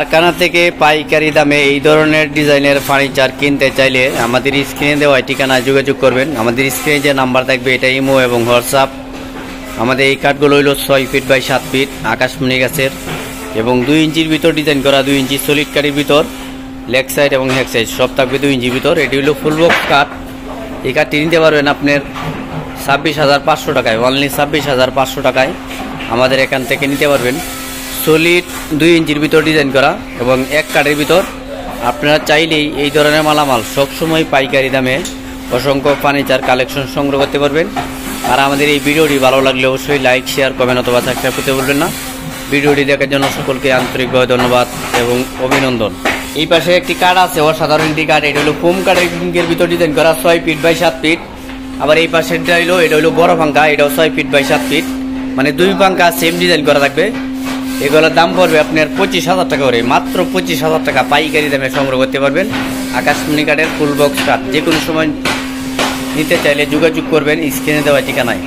কারখানা থেকে পাইকারি দামে এই ধরনের ডিজাইনের ফার্নিচার কিনতে চাইলে আমাদের স্ক্রিনে দেওয়া ঠিকানায় যোগাযোগ করবেন। আমাদের স্ক্রিনে যে নাম্বার থাকবে এটা ইমো এবং হোয়াটসঅ্যাপ। আমাদের এই কাঠগুলো হইল 6 ফিট বাই 7 ফিট আকাশমণি গাছের এবং 2 ইঞ্চির ভিতর ডিজাইন করা, 2 ইঞ্চি সলিড কাঠের ভিতর লেগ সাইড এবং হেড সাইড সব থাকবে 2 ইঞ্চির ভিতর। এটি হলো ফুল বক্স কাঠ। এই কাঠটি নিতে পারবেন আপনার 26,500 টাকায়, অনলি 26,500 টাকায় আমাদের এখান থেকে নিতে পারবেন। সলিড 2 ইঞ্চির ভিতর ডিজাইন করা এবং এক কাঠের ভিতর। আপনারা চাইলেই এই ধরনের মালামাল সবসময় পাইকারি দামে অসংখ্য ফার্নিচার কালেকশন সংগ্রহ করতে পারবেন। আর আমাদের এই ভিডিওটি ভালো লাগলে অবশ্যই লাইক, শেয়ার, কমেন্ট অথবা সাবস্ক্রাইব করতে ভুলবেন না। ভিডিওটি দেখার জন্য সকলকে আন্তরিকভাবে ধন্যবাদ এবং অভিনন্দন। এই পাশে একটি কাঠ আছে, অসাধারণ একটি কাঠ। এটা হলো ফোম কাঠের ভিতর ডিজাইন করা 6 ফিট বাই 7 ফিট। আবার এই পাশেরটা এটা হলো বড় পাঙ্খা, এটাও 6 ফিট বাই 7 ফিট, মানে 2 পাঙ্খা সেম ডিজাইন করা থাকবে। এগুলোর দাম পড়বে আপনার 25,000 টাকা করে, মাত্র 25,000 টাকা পাইকারি দামে সংগ্রহ করতে পারবেন। আকাশমণি কাঠের ফুল বক্স কাঠ। যে কোনো সময় নিতে চাইলে যোগাযোগ করবেন স্ক্রিনে দেওয়া ঠিকানায়।